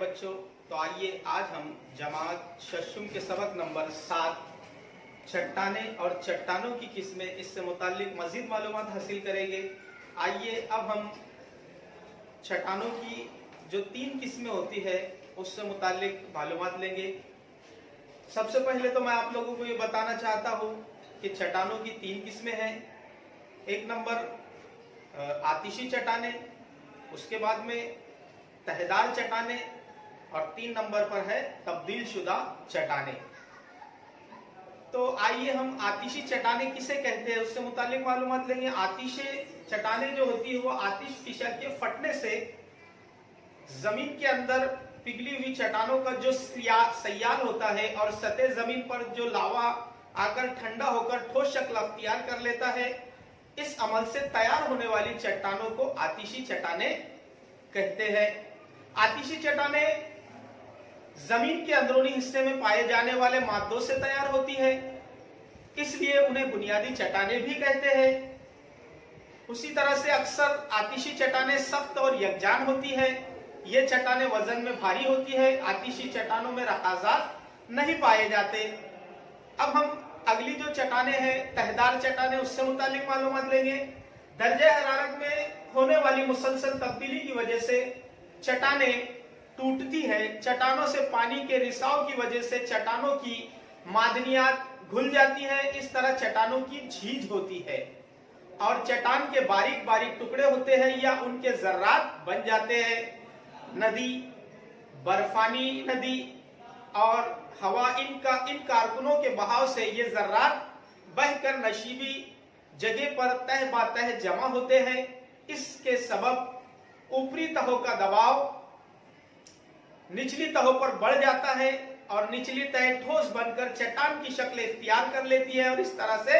बच्चों। तो आइए आज हम जमात शशुम के सबक नंबर 7 चट्टाने और चट्टानों की किस्में, इससे मुताल्लिक मजीद मालूमात हासिल करेंगे। आइए अब हम चट्टानों की जो 3 किस्में होती है उससे मुताल्लिक मालूमात लेंगे। सबसे पहले तो मैं आप लोगों को ये बताना चाहता हूँ कि चट्टानों की 3 किस्में हैं। एक नंबर आतिशी चट्टाने, उसके बाद में तहदार चट्टाने और 3 नंबर पर है तब्दील शुदा चट्टाने। तो आइए हम आतिशी चट्टाने किसे कहते हैं उससे मुतालिक मालूमात लेंगे। आतिशी चट्टाने जो होती है वो आतिश फिशा के फटने से जमीन के अंदर पिघली हुई चट्टानों का जो सयाल होता है और सतह जमीन पर जो लावा आकर ठंडा होकर ठोस शक्ल अख्तियार कर लेता है, इस अमल से तैयार होने वाली चट्टानों को आतिशी चट्टाने कहते हैं। आतिशी चट्टाने जमीन के अंदरूनी हिस्से में पाए जाने वाले मादों से तैयार होती है, इसलिए उन्हें बुनियादी चट्टाने भी कहते हैं। उसी तरह से अक्सर आतिशी चट्टाने सख्त और यकजान होती है। ये चट्टाने वजन में भारी होती है। आतिशी चट्टानों में रकाजात नहीं पाए जाते। अब हम अगली जो चट्टाने हैं तहदार चट्टाने, उससे मुतालिक मालूमात लेंगे। दर्जे हरारत में होने वाली मुसलसल तब्दीली की वजह से चट्टाने टूटती है। चट्टानों से पानी के रिसाव की वजह से चट्टानों की मादनियात घुल जाती है। इस तरह चट्टानों की झीज होती है और चट्टान के बारीक बारीक टुकड़े होते हैं या उनके जर्रात बन जाते हैं। नदी, बर्फानी नदी और हवा, इन कारकुनों के बहाव से ये जर्रात बहकर नशीबी जगह पर तह बातह जमा होते हैं। इसके सबब ऊपरी तहों का दबाव निचली तहों पर बढ़ जाता है और निचली तह ठोस बनकर चट्टान की शक्ल इख्तियार कर लेती है और इस तरह से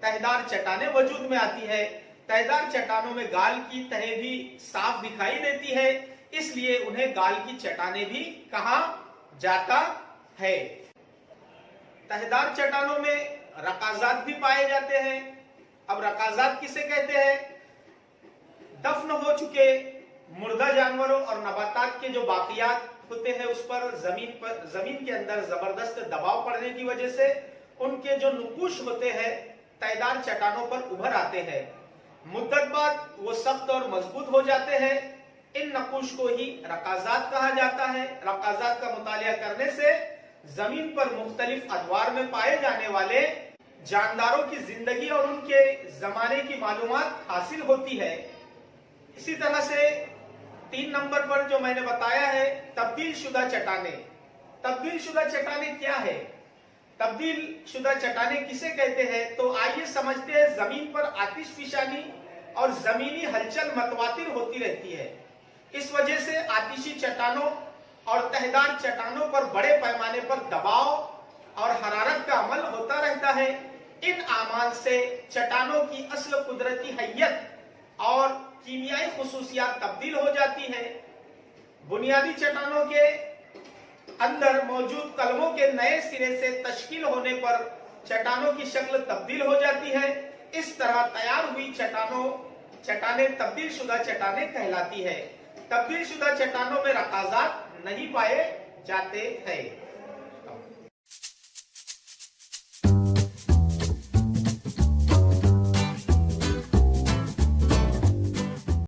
तहदार चट्टाने वजूद में आती है। तहदार चट्टानों में गाल की तह भी साफ दिखाई देती है, इसलिए उन्हें गाल की चट्टाने भी कहा जाता है। तहदार चट्टानों में रकाजात भी पाए जाते हैं। अब रकाजात किसे कहते हैं? दफन हो चुके मुर्दा जानवरों और नबातात के जो बाकियात होते हैं उस पर जमीन के अंदर जबरदस्त दबाव पड़ने की वजह से उनके जो नुकुश होते हैं तहदार चट्टानों पर उभर आते हैं। मुद्दत बाद वो सख्त और मजबूत हो जाते हैं। इन नकुश को ही रकाजात कहा जाता है। रकाजात का मुतालिया करने से जमीन पर मुख्तलिफ अदवार में पाए जाने वाले जानदारों की जिंदगी और उनके जमाने की मालूमात हासिल होती है। इसी तरह से 3 नंबर पर जो मैंने बताया है तब्दील शुदा चट्टाने। तब्दील शुदा चट्टाने क्या है? तब्दील शुदा चट्टाने किसे कहते हैं? तो आइए समझते हैं। जमीन पर आतिश फिशानी और जमीनी हलचल मतवातिर होती रहती है। इस वजह से आतिशी चट्टानों और तहदार चट्टानों पर बड़े पैमाने पर दबाव और हरारत का अमल होता रहता है। इन आमाल से चट्टानों की असल कुदरती हैयत और कीमियाई खुसूसियात तब्दील हो जाती है। बुनियादी चट्टानों के अंदर मौजूद कलमों के नए सिरे से तश्कील होने पर चट्टानों की शक्ल तब्दील हो जाती है। इस तरह तैयार हुई चट्टाने तब्दील शुदा चट्टाने कहलाती है। तब्दील शुदा चट्टानों में रकाजात नहीं पाए जाते हैं।